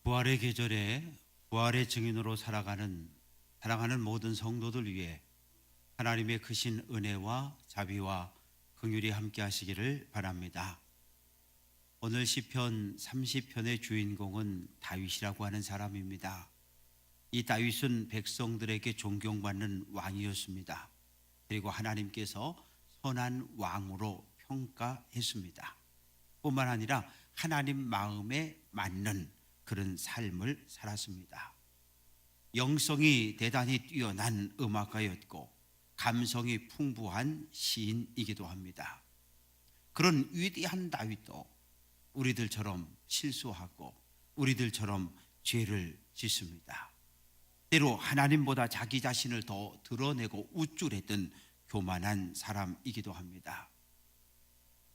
부활의 계절에 부활의 증인으로 살아가는 모든 성도들 위해 하나님의 크신 은혜와 자비와 긍휼이 함께 하시기를 바랍니다. 오늘 시편 30편의 주인공은 다윗이라고 하는 사람입니다. 이 다윗은 백성들에게 존경받는 왕이었습니다. 그리고 하나님께서 선한 왕으로 평가했습니다. 뿐만 아니라 하나님 마음에 맞는 그런 삶을 살았습니다. 영성이 대단히 뛰어난 음악가였고 감성이 풍부한 시인이기도 합니다. 그런 위대한 다윗도 우리들처럼 실수하고 우리들처럼 죄를 짓습니다. 때로 하나님보다 자기 자신을 더 드러내고 우쭐했던 교만한 사람이기도 합니다.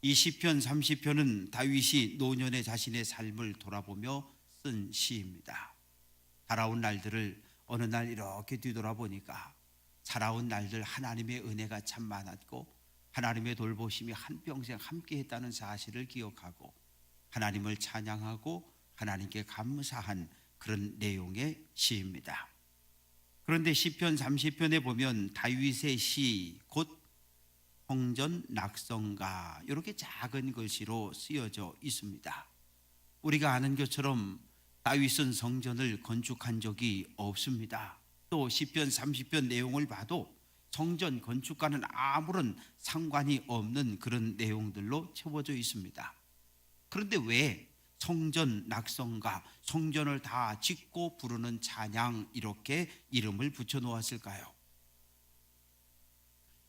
이 시편 30편은 다윗이 노년의 자신의 삶을 돌아보며 쓴 시입니다. 살아온 날들을 어느 날 이렇게 뒤돌아보니까 살아온 날들 하나님의 은혜가 참 많았고 하나님의 돌보심이 한평생 함께했다는 사실을 기억하고 하나님을 찬양하고 하나님께 감사한 그런 내용의 시입니다. 그런데 시편 30편에 보면 다윗의 시 곧 성전 낙성가 이렇게 작은 글씨로 쓰여져 있습니다. 우리가 아는 것처럼 다윗은 성전을 건축한 적이 없습니다. 또 시편 30편 내용을 봐도 성전 건축과는 아무런 상관이 없는 그런 내용들로 채워져 있습니다. 그런데 왜 성전 낙성가, 성전을 다 짓고 부르는 찬양 이렇게 이름을 붙여 놓았을까요?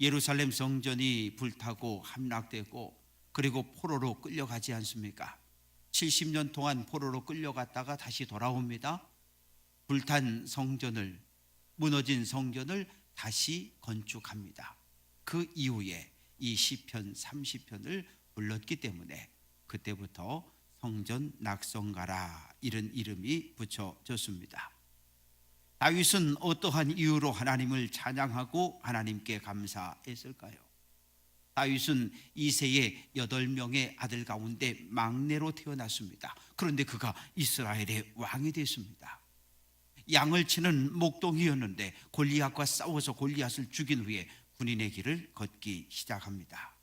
예루살렘 성전이 불타고 함락되고 그리고 포로로 끌려가지 않습니까? 70년 동안 포로로 끌려갔다가 다시 돌아옵니다. 불탄 성전을, 무너진 성전을 다시 건축합니다. 그 이후에 이 시편 30편을 불렀기 때문에 그때부터 성전 낙성가라 이런 이름이 붙여졌습니다. 다윗은 어떠한 이유로 하나님을 찬양하고 하나님께 감사했을까요? 다윗은 이새의 8명의 아들 가운데 막내로 태어났습니다. 그런데 그가 이스라엘의 왕이 됐습니다. 양을 치는 목동이었는데 골리앗과 싸워서 골리앗을 죽인 후에 군인의 길을 걷기 시작합니다.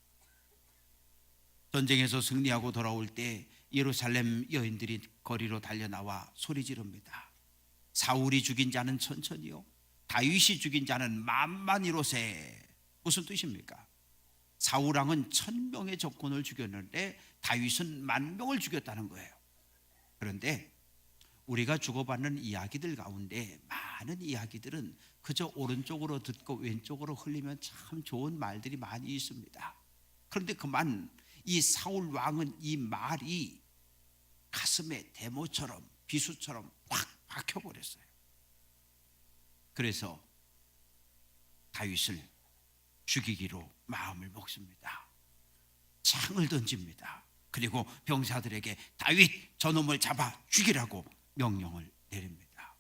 전쟁에서 승리하고 돌아올 때 예루살렘 여인들이 거리로 달려나와 소리 지릅니다. 사울이 죽인 자는 천천히요 다윗이 죽인 자는 만만이로세. 무슨 뜻입니까? 사울왕은 1000명의 적군을 죽였는데 다윗은 10,000명을 죽였다는 거예요. 그런데 우리가 주고받는 이야기들 가운데 많은 이야기들은 그저 오른쪽으로 듣고 왼쪽으로 흘리면 참 좋은 말들이 많이 있습니다. 그런데 그만 이 사울 왕은 이 말이 가슴에 대모처럼 비수처럼 확 박혀버렸어요. 그래서 다윗을 죽이기로 마음을 먹습니다. 창을 던집니다. 그리고 병사들에게 다윗 저놈을 잡아 죽이라고 명령을 내립니다.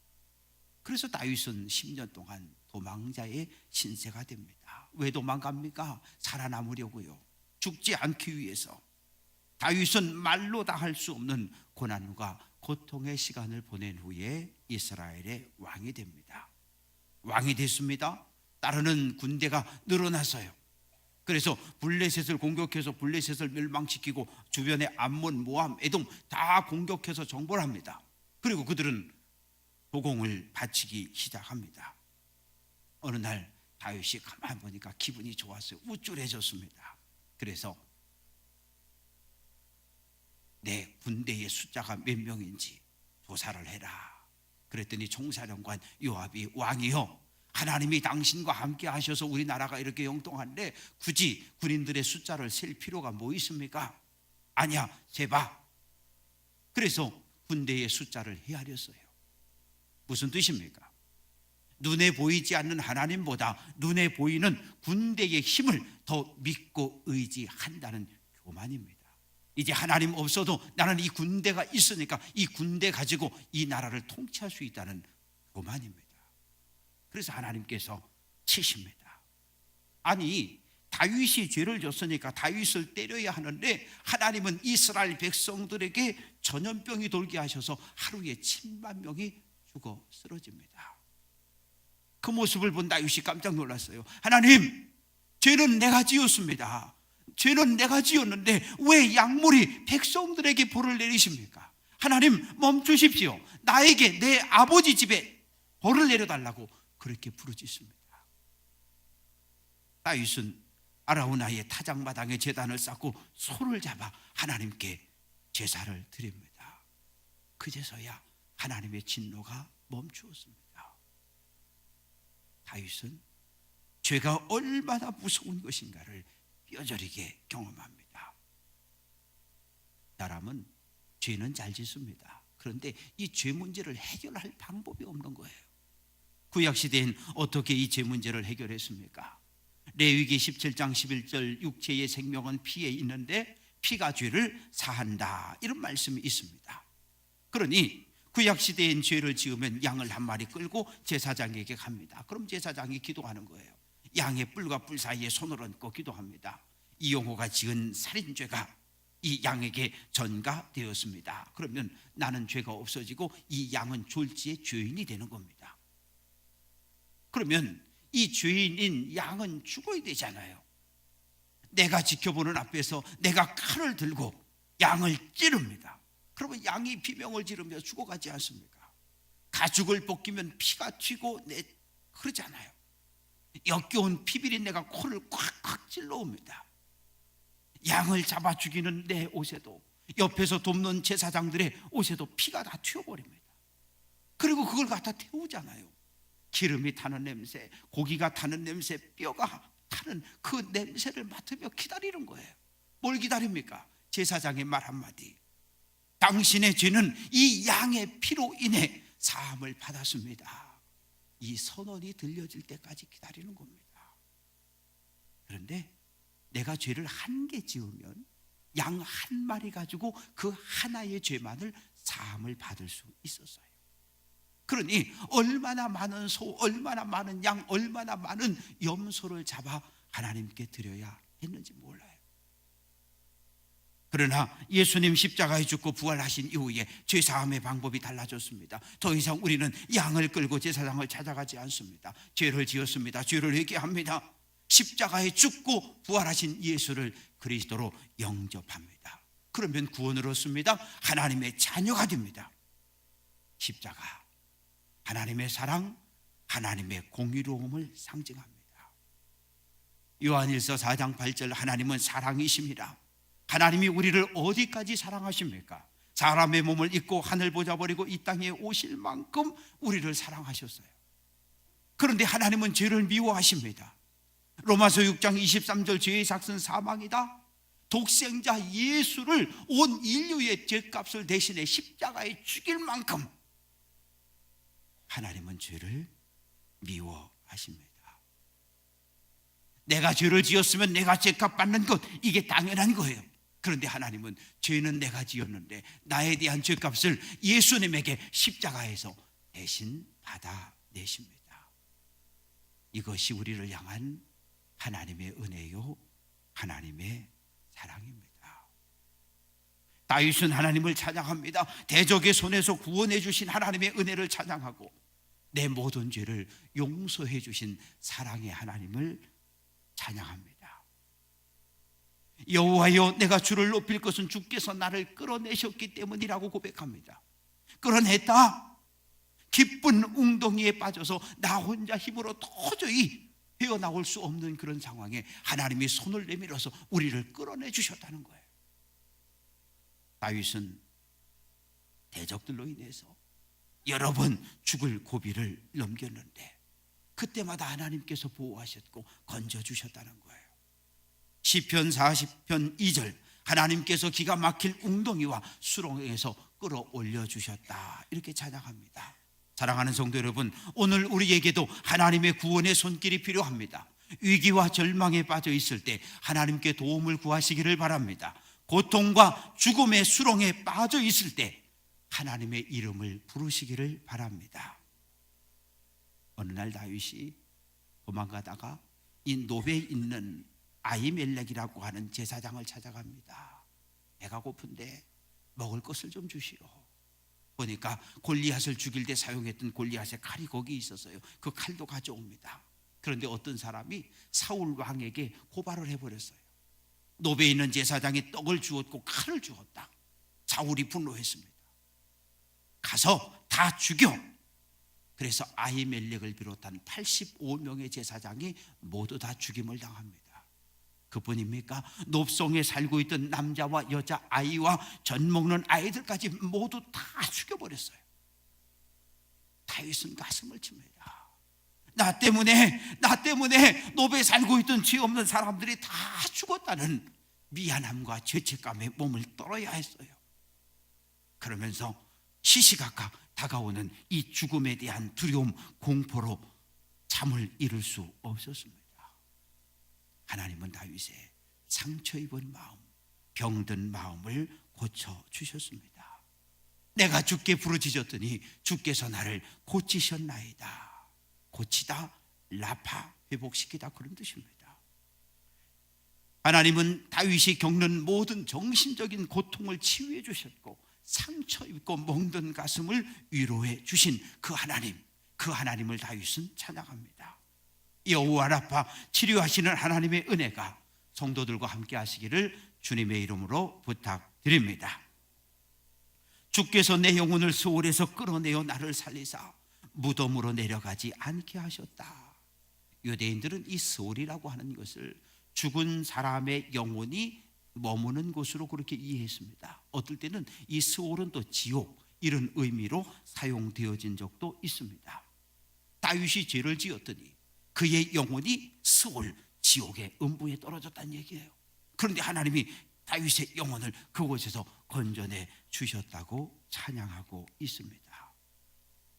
그래서 다윗은 10년 동안 도망자의 신세가 됩니다. 왜 도망갑니까? 살아남으려고요. 죽지 않기 위해서. 다윗은 말로 다 할 수 없는 고난과 고통의 시간을 보낸 후에 이스라엘의 왕이 됩니다. 왕이 됐습니다. 따르는 군대가 늘어나서요. 그래서 블레셋을 공격해서 블레셋을 멸망시키고 주변의 암몬, 모함, 에돔 다 공격해서 정벌 합니다. 그리고 그들은 도공을 바치기 시작합니다. 어느 날 다윗이 가만히 보니까 기분이 좋았어요. 우쭐해졌습니다. 그래서 내 군대의 숫자가 몇 명인지 조사를 해라. 그랬더니 총사령관 요압이 왕이요, 하나님이 당신과 함께 하셔서 우리나라가 이렇게 영통한데 굳이 군인들의 숫자를 셀 필요가 뭐 있습니까? 아니야, 세봐. 그래서 군대의 숫자를 헤아렸어요. 무슨 뜻입니까? 눈에 보이지 않는 하나님보다 눈에 보이는 군대의 힘을 더 믿고 의지한다는 교만입니다. 이제 하나님 없어도 나는 이 군대가 있으니까 이 군대 가지고 이 나라를 통치할 수 있다는 교만입니다. 그래서 하나님께서 치십니다. 아니 다윗이 죄를 졌으니까 다윗을 때려야 하는데 하나님은 이스라엘 백성들에게 전염병이 돌게 하셔서 하루에 7만 명이 죽어 쓰러집니다. 그 모습을 본 다윗이 깜짝 놀랐어요. 하나님, 죄는 내가 지었습니다. 죄는 내가 지었는데 왜 약물이 백성들에게 벌을 내리십니까? 하나님, 멈추십시오. 나에게 내 아버지 집에 벌을 내려달라고 그렇게 부르짖습니다. 다윗은 아라우나의 타작마당에 제단을 쌓고 소를 잡아 하나님께 제사를 드립니다. 그제서야 하나님의 진노가 멈추었습니다. 다윗은 죄가 얼마나 무서운 것인가를 뼈저리게 경험합니다. 사람은 죄는 잘 짓습니다. 그런데 이 죄 문제를 해결할 방법이 없는 거예요. 구약시대엔 어떻게 이 죄 문제를 해결했습니까? 레위기 17장 11절 육체의 생명은 피에 있는데 피가 죄를 사한다, 이런 말씀이 있습니다. 그러니 구약시대엔 죄를 지으면 양을 한 마리 끌고 제사장에게 갑니다. 그럼 제사장이 기도하는 거예요. 양의 뿔과 뿔 사이에 손을 얹고 기도합니다. 이용호가 지은 살인죄가 이 양에게 전가되었습니다. 그러면 나는 죄가 없어지고 이 양은 졸지의 죄인이 되는 겁니다. 그러면 이 죄인인 양은 죽어야 되잖아요. 내가 지켜보는 앞에서 내가 칼을 들고 양을 찌릅니다. 그러면 양이 비명을 지르며 죽어가지 않습니까? 가죽을 벗기면 피가 튀고 그러잖아요. 역겨운 피비린내가 코를 콱콱 찔러옵니다. 양을 잡아 죽이는 내 옷에도, 옆에서 돕는 제사장들의 옷에도 피가 다 튀어버립니다. 그리고 그걸 갖다 태우잖아요. 기름이 타는 냄새, 고기가 타는 냄새, 뼈가 타는 그 냄새를 맡으며 기다리는 거예요. 뭘 기다립니까? 제사장의 말 한마디. 당신의 죄는 이 양의 피로 인해 사함을 받았습니다. 이 선언이 들려질 때까지 기다리는 겁니다. 그런데 내가 죄를 한 개 지으면 양 한 마리 가지고 그 하나의 죄만을 사함을 받을 수 있었어요. 그러니 얼마나 많은 소, 얼마나 많은 양, 얼마나 많은 염소를 잡아 하나님께 드려야 했는지 몰라요. 그러나 예수님 십자가에 죽고 부활하신 이후에 죄사함의 방법이 달라졌습니다. 더 이상 우리는 양을 끌고 제사장을 찾아가지 않습니다. 죄를 지었습니다. 죄를 회개합니다. 십자가에 죽고 부활하신 예수를 그리스도로 영접합니다. 그러면 구원을 얻습니다. 하나님의 자녀가 됩니다. 십자가, 하나님의 사랑, 하나님의 공의로움을 상징합니다. 요한일서 4장 8절, 하나님은 사랑이십니다. 하나님이 우리를 어디까지 사랑하십니까? 사람의 몸을 입고 하늘 보자 버리고 이 땅에 오실 만큼 우리를 사랑하셨어요. 그런데 하나님은 죄를 미워하십니다. 로마서 6장 23절, 죄의 삭은 사망이다. 독생자 예수를 온 인류의 죄값을 대신해 십자가에 죽일 만큼 하나님은 죄를 미워하십니다. 내가 죄를 지었으면 내가 죄값 받는 것, 이게 당연한 거예요. 그런데 하나님은 죄는 내가 지었는데 나에 대한 죄값을 예수님에게 십자가에서 대신 받아내십니다. 이것이 우리를 향한 하나님의 은혜요, 하나님의 사랑입니다. 다윗은 하나님을 찬양합니다. 대적의 손에서 구원해 주신 하나님의 은혜를 찬양하고 내 모든 죄를 용서해 주신 사랑의 하나님을 찬양합니다. 여호와여, 내가 주를 높일 것은 주께서 나를 끌어내셨기 때문이라고 고백합니다. 끌어냈다. 기쁜 웅덩이에 빠져서 나 혼자 힘으로 도저히 헤어나올 수 없는 그런 상황에 하나님이 손을 내밀어서 우리를 끌어내 주셨다는 거예요. 다윗은 대적들로 인해서 여러 번 죽을 고비를 넘겼는데 그때마다 하나님께서 보호하셨고 건져주셨다는 거예요. 시편 40편 2절, 하나님께서 기가 막힐 웅덩이와 수렁에서 끌어올려 주셨다, 이렇게 찬양합니다. 사랑하는 성도 여러분, 오늘 우리에게도 하나님의 구원의 손길이 필요합니다. 위기와 절망에 빠져 있을 때 하나님께 도움을 구하시기를 바랍니다. 고통과 죽음의 수렁에 빠져 있을 때 하나님의 이름을 부르시기를 바랍니다. 어느 날 다윗이 도망가다가 이 노베에 있는 아히멜렉이라고 하는 제사장을 찾아갑니다. 배가 고픈데 먹을 것을 좀 주시오. 보니까 골리앗을 죽일 때 사용했던 골리앗의 칼이 거기 있었어요. 그 칼도 가져옵니다. 그런데 어떤 사람이 사울 왕에게 고발을 해버렸어요. 노베에 있는 제사장이 떡을 주었고 칼을 주었다. 사울이 분노했습니다. 가서 다 죽여. 그래서 아히멜렉을 비롯한 85명의 제사장이 모두 다 죽임을 당합니다. 그뿐입니까? 높송에 살고 있던 남자와 여자, 아이와 젖 먹는 아이들까지 모두 다 죽여버렸어요. 다윗은 가슴을 칩니다. 나 때문에 노베에 살고 있던 죄 없는 사람들이 다 죽었다는 미안함과 죄책감에 몸을 떨어야 했어요. 그러면서 시시각각 다가오는 이 죽음에 대한 두려움, 공포로 잠을 이룰 수 없었습니다. 하나님은 다윗의 상처 입은 마음, 병든 마음을 고쳐주셨습니다. 내가 주께 부르짖었더니 주께서 나를 고치셨나이다. 고치다, 라파, 회복시키다, 그런 뜻입니다. 하나님은 다윗이 겪는 모든 정신적인 고통을 치유해 주셨고 상처 입고 멍든 가슴을 위로해 주신 그 하나님을 다윗은 찬양합니다. 여호와 라파, 치료하시는 하나님의 은혜가 성도들과 함께 하시기를 주님의 이름으로 부탁드립니다. 주께서 내 영혼을 소홀에서 끌어내어 나를 살리사 무덤으로 내려가지 않게 하셨다. 유대인들은 이 소홀이라고 하는 것을 죽은 사람의 영혼이 머무는 곳으로 그렇게 이해했습니다. 어떨 때는 이 스올은 또 지옥, 이런 의미로 사용되어진 적도 있습니다. 다윗이 죄를 지었더니 그의 영혼이 스올, 지옥의 음부에 떨어졌다는 얘기예요. 그런데 하나님이 다윗의 영혼을 그곳에서 건져내 주셨다고 찬양하고 있습니다.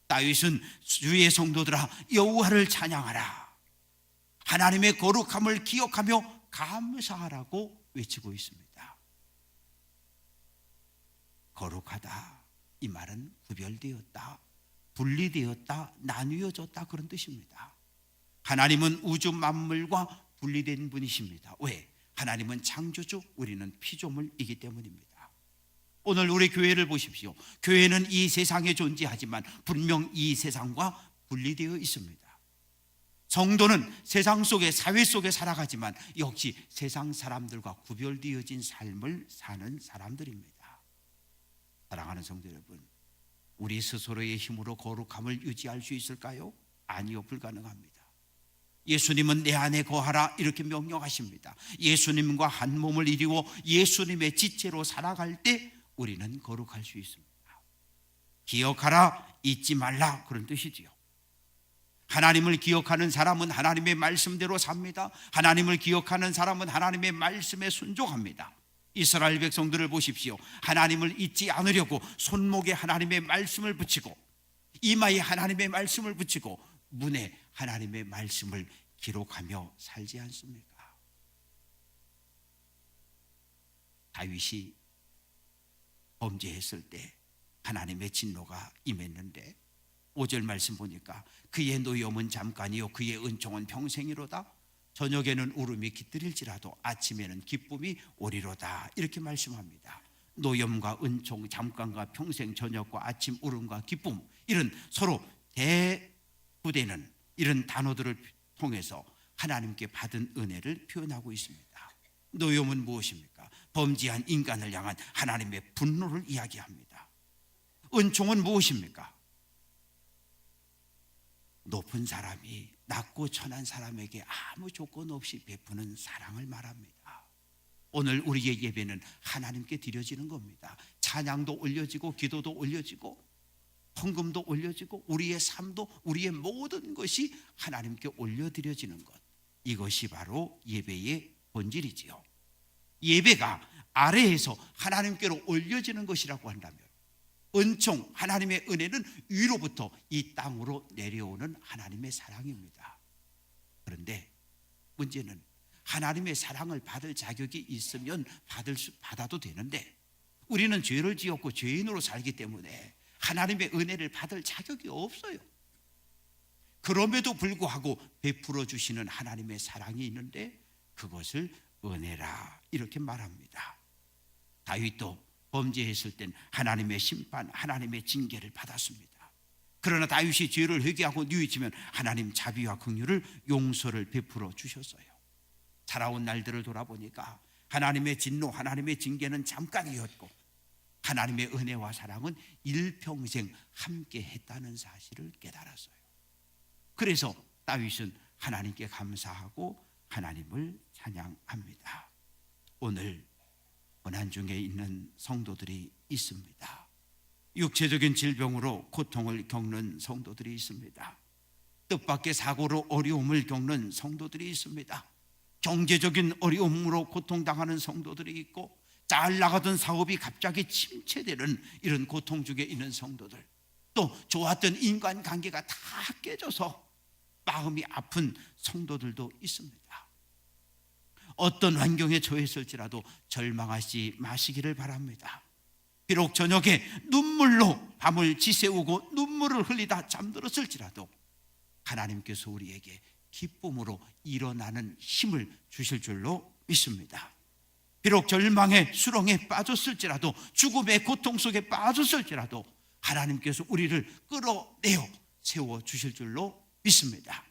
다윗은 주의 성도들아 여호와를 찬양하라, 하나님의 거룩함을 기억하며 감사하라고 외치고 있습니다. 거룩하다, 이 말은 구별되었다, 분리되었다, 나뉘어졌다, 그런 뜻입니다. 하나님은 우주 만물과 분리된 분이십니다. 왜? 하나님은 창조주, 우리는 피조물이기 때문입니다. 오늘 우리 교회를 보십시오. 교회는 이 세상에 존재하지만 분명 이 세상과 분리되어 있습니다. 성도는 세상 속에, 사회 속에 살아가지만 역시 세상 사람들과 구별되어진 삶을 사는 사람들입니다. 사랑하는 성도 여러분, 우리 스스로의 힘으로 거룩함을 유지할 수 있을까요? 아니요, 불가능합니다. 예수님은 내 안에 거하라 이렇게 명령하십니다. 예수님과 한 몸을 이루어 예수님의 지체로 살아갈 때 우리는 거룩할 수 있습니다. 기억하라, 잊지 말라, 그런 뜻이지요. 하나님을 기억하는 사람은 하나님의 말씀대로 삽니다. 하나님을 기억하는 사람은 하나님의 말씀에 순종합니다. 이스라엘 백성들을 보십시오. 하나님을 잊지 않으려고 손목에 하나님의 말씀을 붙이고 이마에 하나님의 말씀을 붙이고 문에 하나님의 말씀을 기록하며 살지 않습니까? 다윗이 범죄했을 때 하나님의 진노가 임했는데 5절 말씀 보니까 그의 노염은 잠깐이요 그의 은총은 평생이로다. 저녁에는 울음이 깃들일지라도 아침에는 기쁨이 오리로다, 이렇게 말씀합니다. 노염과 은총, 잠깐과 평생, 저녁과 아침, 울음과 기쁨, 이런 서로 대부되는 이런 단어들을 통해서 하나님께 받은 은혜를 표현하고 있습니다. 노염은 무엇입니까? 범죄한 인간을 향한 하나님의 분노를 이야기합니다. 은총은 무엇입니까? 높은 사람이 낮고 천한 사람에게 아무 조건 없이 베푸는 사랑을 말합니다. 오늘 우리의 예배는 하나님께 드려지는 겁니다. 찬양도 올려지고 기도도 올려지고 헌금도 올려지고 우리의 삶도, 우리의 모든 것이 하나님께 올려드려지는 것, 이것이 바로 예배의 본질이지요. 예배가 아래에서 하나님께로 올려지는 것이라고 한다면 은총, 하나님의 은혜는 위로부터 이 땅으로 내려오는 하나님의 사랑입니다. 그런데 문제는 하나님의 사랑을 받을 자격이 있으면 받아도 되는데 우리는 죄를 지었고 죄인으로 살기 때문에 하나님의 은혜를 받을 자격이 없어요. 그럼에도 불구하고 베풀어 주시는 하나님의 사랑이 있는데 그것을 은혜라 이렇게 말합니다. 다윗도 범죄했을 땐 하나님의 심판, 하나님의 징계를 받았습니다. 그러나 다윗이 죄를 회개하고 뉘우치면 하나님 자비와 긍휼을 용서를 베풀어 주셨어요. 살아온 날들을 돌아보니까 하나님의 진노, 하나님의 징계는 잠깐이었고 하나님의 은혜와 사랑은 일평생 함께 했다는 사실을 깨달았어요. 그래서 다윗은 하나님께 감사하고 하나님을 찬양합니다. 오늘 고난 중에 있는 성도들이 있습니다. 육체적인 질병으로 고통을 겪는 성도들이 있습니다. 뜻밖의 사고로 어려움을 겪는 성도들이 있습니다. 경제적인 어려움으로 고통당하는 성도들이 있고 잘 나가던 사업이 갑자기 침체되는 이런 고통 중에 있는 성도들, 또 좋았던 인간관계가 다 깨져서 마음이 아픈 성도들도 있습니다. 어떤 환경에 처했을지라도 절망하지 마시기를 바랍니다. 비록 저녁에 눈물로 밤을 지새우고 눈물을 흘리다 잠들었을지라도 하나님께서 우리에게 기쁨으로 일어나는 힘을 주실 줄로 믿습니다. 비록 절망의 수렁에 빠졌을지라도 죽음의 고통 속에 빠졌을지라도 하나님께서 우리를 끌어내어 세워주실 줄로 믿습니다.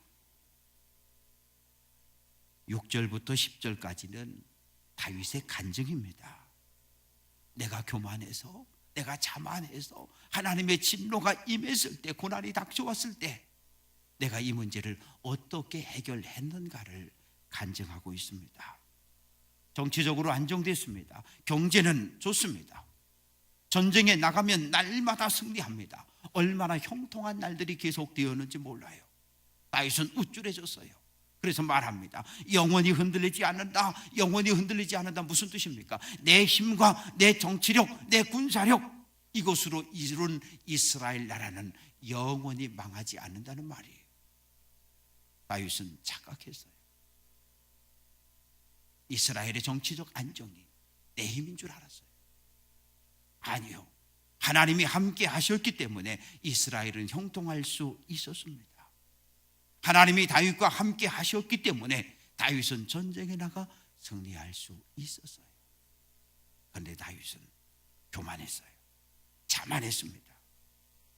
6절부터 10절까지는 다윗의 간증입니다. 내가 교만해서, 내가 자만해서 하나님의 진노가 임했을 때, 고난이 닥쳐왔을 때 내가 이 문제를 어떻게 해결했는가를 간증하고 있습니다. 정치적으로 안정됐습니다. 경제는 좋습니다. 전쟁에 나가면 날마다 승리합니다. 얼마나 형통한 날들이 계속되었는지 몰라요. 다윗은 우쭐해졌어요. 그래서 말합니다. 영원히 흔들리지 않는다. 영원히 흔들리지 않는다. 무슨 뜻입니까? 내 힘과 내 정치력, 내 군사력, 이것으로 이룬 이스라엘 나라는 영원히 망하지 않는다는 말이에요. 다윗은 착각했어요. 이스라엘의 정치적 안정이 내 힘인 줄 알았어요. 아니요, 하나님이 함께 하셨기 때문에 이스라엘은 형통할 수 있었습니다. 하나님이 다윗과 함께 하셨기 때문에 다윗은 전쟁에 나가 승리할 수 있었어요. 그런데 다윗은 교만했어요. 자만했습니다.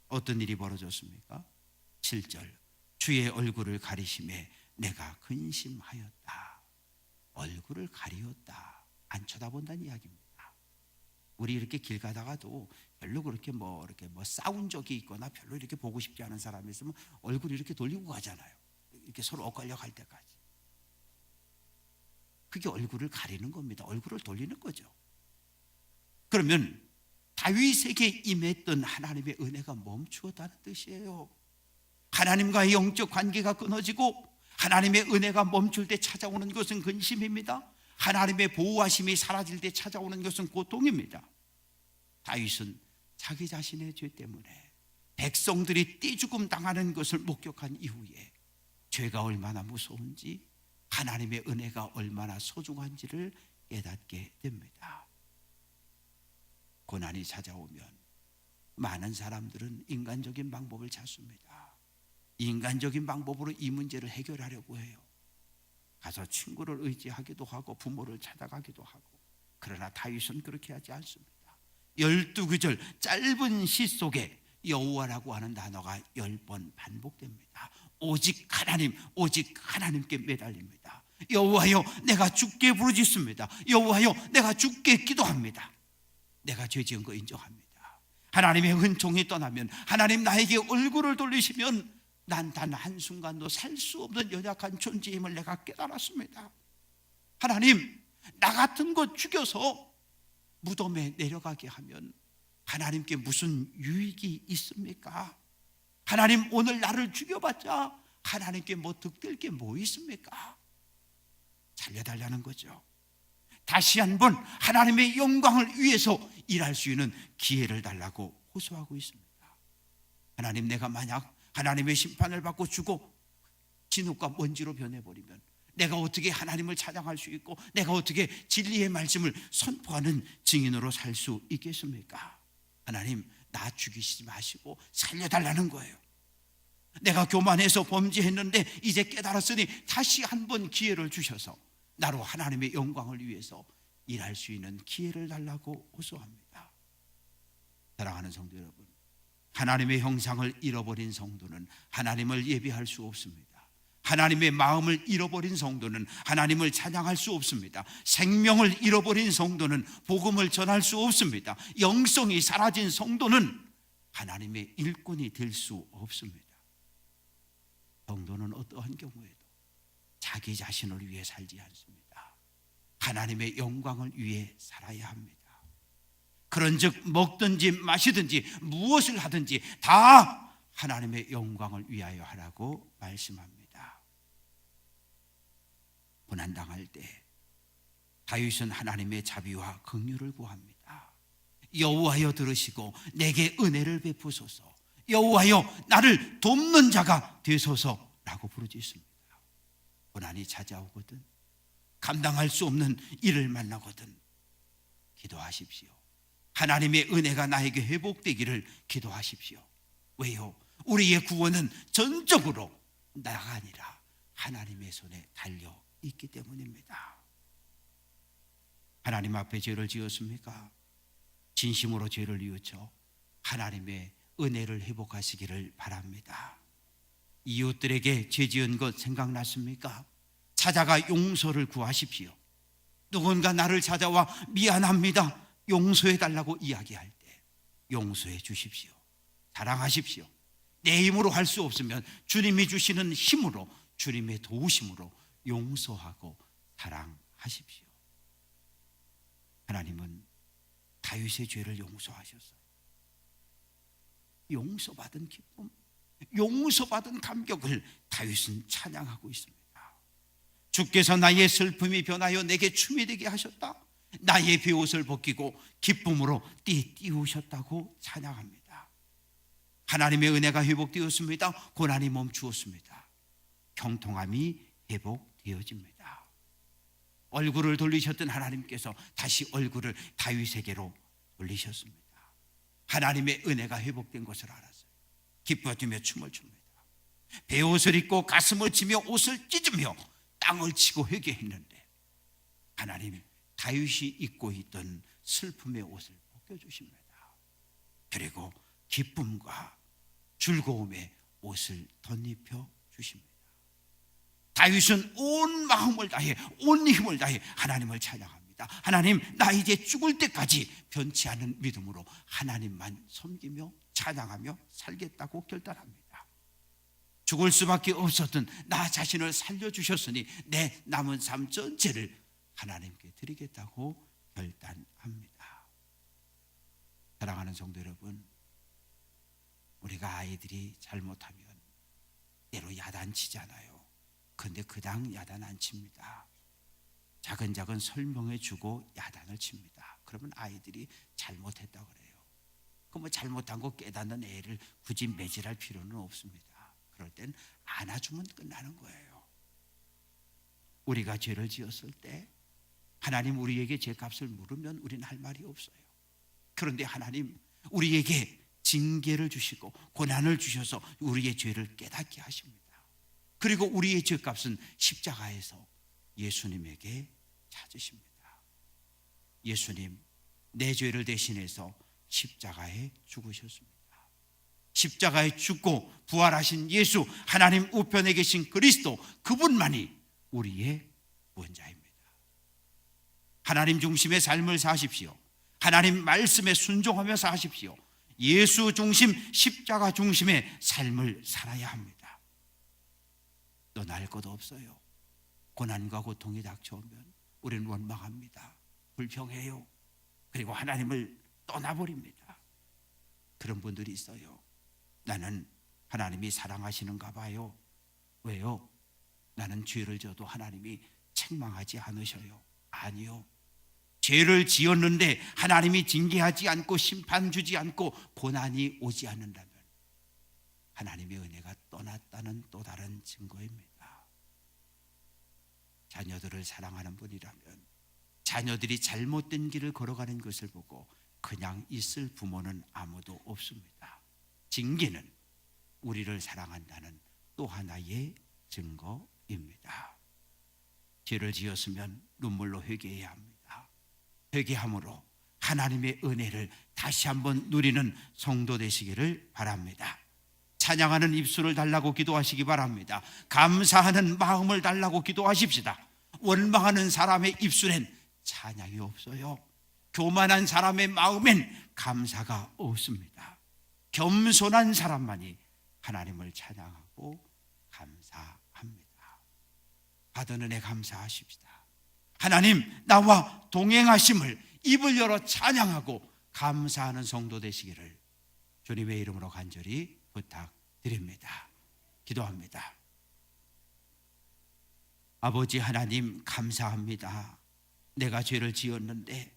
어떤 일이 벌어졌습니까? 7절, 주의 얼굴을 가리심에 내가 근심하였다. 얼굴을 가리었다. 안 쳐다본다는 이야기입니다. 우리 이렇게 길 가다가도 별로 그렇게 이렇게 싸운 적이 있거나 별로 이렇게 보고 싶지 않은 사람이 있으면 얼굴 이렇게 돌리고 가잖아요. 이렇게 서로 엇갈려 갈 때까지. 그게 얼굴을 가리는 겁니다. 얼굴을 돌리는 거죠. 그러면 다윗에게 임했던 하나님의 은혜가 멈추었다는 뜻이에요. 하나님과의 영적 관계가 끊어지고 하나님의 은혜가 멈출 때 찾아오는 것은 근심입니다. 하나님의 보호하심이 사라질 때 찾아오는 것은 고통입니다. 다윗은 자기 자신의 죄 때문에 백성들이 떼죽음 당하는 것을 목격한 이후에 죄가 얼마나 무서운지, 하나님의 은혜가 얼마나 소중한지를 깨닫게 됩니다. 고난이 찾아오면 많은 사람들은 인간적인 방법을 찾습니다. 인간적인 방법으로 이 문제를 해결하려고 해요. 가서 친구를 의지하기도 하고 부모를 찾아가기도 하고. 그러나 다윗은 그렇게 하지 않습니다. 12구절 짧은 시 속에 여호와라고 하는 단어가 10번 반복됩니다. 오직 하나님, 오직 하나님께 매달립니다. 여호와여, 내가 주께 부르짖습니다. 여호와여, 내가 주께 기도합니다. 내가 죄 지은 거 인정합니다. 하나님의 은총이 떠나면, 하나님 나에게 얼굴을 돌리시면 난 단 한순간도 살 수 없는 연약한 존재임을 내가 깨달았습니다. 하나님, 나 같은 거 죽여서 무덤에 내려가게 하면 하나님께 무슨 유익이 있습니까? 하나님, 오늘 나를 죽여봤자 하나님께 뭐 득될 게 뭐 있습니까? 살려달라는 거죠. 다시 한번 하나님의 영광을 위해서 일할 수 있는 기회를 달라고 호소하고 있습니다. 하나님, 내가 만약 하나님의 심판을 받고 죽어 진흙과 먼지로 변해버리면 내가 어떻게 하나님을 찬양할 수 있고 내가 어떻게 진리의 말씀을 선포하는 증인으로 살 수 있겠습니까? 하나님, 나 죽이시지 마시고 살려달라는 거예요. 내가 교만해서 범죄했는데 이제 깨달았으니 다시 한번 기회를 주셔서 나로 하나님의 영광을 위해서 일할 수 있는 기회를 달라고 호소합니다. 사랑하는 성도 여러분, 하나님의 형상을 잃어버린 성도는 하나님을 예배할 수 없습니다. 하나님의 마음을 잃어버린 성도는 하나님을 찬양할 수 없습니다. 생명을 잃어버린 성도는 복음을 전할 수 없습니다. 영성이 사라진 성도는 하나님의 일꾼이 될 수 없습니다. 성도는 어떠한 경우에도 자기 자신을 위해 살지 않습니다. 하나님의 영광을 위해 살아야 합니다. 그런즉 먹든지 마시든지 무엇을 하든지 다 하나님의 영광을 위하여 하라고 말씀합니다. 고난당할 때 다윗은 하나님의 자비와 긍휼을 구합니다. 여호와여 들으시고 내게 은혜를 베푸소서, 여호와여 나를 돕는 자가 되소서라고 부르짖습니다. 고난이 찾아오거든, 감당할 수 없는 일을 만나거든 기도하십시오. 하나님의 은혜가 나에게 회복되기를 기도하십시오. 왜요? 우리의 구원은 전적으로 나가 아니라 하나님의 손에 달려 있기 때문입니다. 하나님 앞에 죄를 지었습니까? 진심으로 죄를 뉘우쳐 하나님의 은혜를 회복하시기를 바랍니다. 이웃들에게 죄 지은 것 생각났습니까? 찾아가 용서를 구하십시오. 누군가 나를 찾아와 미안합니다, 용서해 달라고 이야기할 때 용서해 주십시오. 사랑하십시오. 내 힘으로 할 수 없으면 주님이 주시는 힘으로, 주님의 도우심으로 용서하고 사랑하십시오. 하나님은 다윗의 죄를 용서하셨어요. 용서받은 기쁨, 용서받은 감격을 다윗은 찬양하고 있습니다. 주께서 나의 슬픔이 변하여 내게 춤이 되게 하셨다, 나의 베옷을 벗기고 기쁨으로 띠우셨다고 찬양합니다. 하나님의 은혜가 회복되었습니다. 고난이 멈추었습니다. 형통함이 회복되어집니다. 얼굴을 돌리셨던 하나님께서 다시 얼굴을 다윗에게로 돌리셨습니다. 하나님의 은혜가 회복된 것을 알았어요. 기뻐하며 춤을 춥니다. 베옷을 입고 가슴을 치며 옷을 찢으며 땅을 치고 회개했는데 하나님 다윗이 입고 있던 슬픔의 옷을 벗겨주십니다. 그리고 기쁨과 즐거움의 옷을 덧입혀 주십니다. 다윗은 온 마음을 다해, 온 힘을 다해 하나님을 찬양합니다. 하나님, 나 이제 죽을 때까지 변치 않은 믿음으로 하나님만 섬기며 찬양하며 살겠다고 결단합니다. 죽을 수밖에 없었던 나 자신을 살려주셨으니 내 남은 삶 전체를 하나님께 드리겠다고 결단합니다. 사랑하는 성도 여러분, 우리가 아이들이 잘못하면 때로 야단치잖아요. 근데 그냥 야단 안 칩니다. 작은 설명해 주고 야단을 칩니다. 그러면 아이들이 잘못했다 그래요. 그럼 뭐 잘못한 거 깨닫는 애를 굳이 매질할 필요는 없습니다. 그럴 땐 안아주면 끝나는 거예요. 우리가 죄를 지었을 때 하나님 우리에게 죄값을 물으면 우리는 할 말이 없어요. 그런데 하나님 우리에게 징계를 주시고 고난을 주셔서 우리의 죄를 깨닫게 하십니다. 그리고 우리의 죄값은 십자가에서 예수님에게 찾으십니다. 예수님, 내 죄를 대신해서 십자가에 죽으셨습니다. 십자가에 죽고 부활하신 예수, 하나님 우편에 계신 그리스도, 그분만이 우리의 구원자입니다. 하나님 중심의 삶을 사십시오. 하나님 말씀에 순종하며 사십시오. 예수 중심, 십자가 중심의 삶을 살아야 합니다. 떠날 것 없어요. 고난과 고통이 닥쳐오면 우리는 원망합니다. 불평해요. 그리고 하나님을 떠나버립니다. 그런 분들이 있어요. 나는 하나님이 사랑하시는가 봐요. 왜요? 나는 죄를 져도 하나님이 책망하지 않으셔요. 아니요. 죄를 지었는데 하나님이 징계하지 않고 심판 주지 않고 고난이 오지 않는다면 하나님의 은혜가 떠났다는 또 다른 증거입니다. 자녀들을 사랑하는 분이라면 자녀들이 잘못된 길을 걸어가는 것을 보고 그냥 있을 부모는 아무도 없습니다. 징계는 우리를 사랑한다는 또 하나의 증거입니다. 죄를 지었으면 눈물로 회개해야 합니다. 회개함으로 하나님의 은혜를 다시 한번 누리는 성도 되시기를 바랍니다. 찬양하는 입술을 달라고 기도하시기 바랍니다. 감사하는 마음을 달라고 기도하십시다. 원망하는 사람의 입술엔 찬양이 없어요. 교만한 사람의 마음엔 감사가 없습니다. 겸손한 사람만이 하나님을 찬양하고 감사합니다. 받은 은혜 감사하십시다. 하나님, 나와 동행하심을 입을 열어 찬양하고 감사하는 성도 되시기를 주님의 이름으로 간절히 부탁드립니다. 기도합니다. 아버지 하나님, 감사합니다. 내가 죄를 지었는데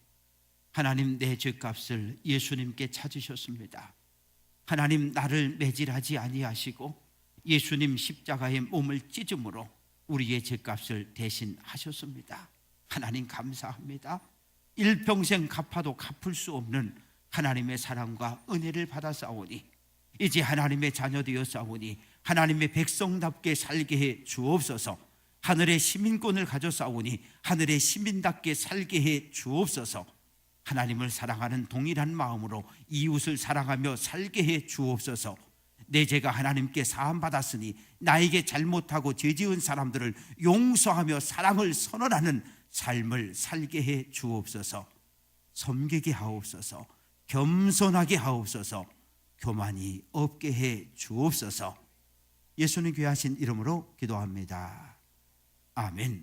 하나님, 내 죄값을 예수님께 찾으셨습니다. 하나님, 나를 매질하지 아니하시고 예수님 십자가의 몸을 찢음으로 우리의 죄값을 대신하셨습니다. 하나님 감사합니다. 일평생 갚아도 갚을 수 없는 하나님의 사랑과 은혜를 받았사오니 이제 하나님의 자녀 되었사오니 하나님의 백성답게 살게 해 주옵소서. 하늘의 시민권을 가졌사오니 하늘의 시민답게 살게 해 주옵소서. 하나님을 사랑하는 동일한 마음으로 이웃을 사랑하며 살게 해 주옵소서. 내 죄가 하나님께 사함받았으니 나에게 잘못하고 죄지은 사람들을 용서하며 사랑을 선언하는 삶을 살게 해 주옵소서. 섬기게 하옵소서. 겸손하게 하옵소서. 교만이 없게 해 주옵소서. 예수님 귀하신 이름으로 기도합니다. 아멘.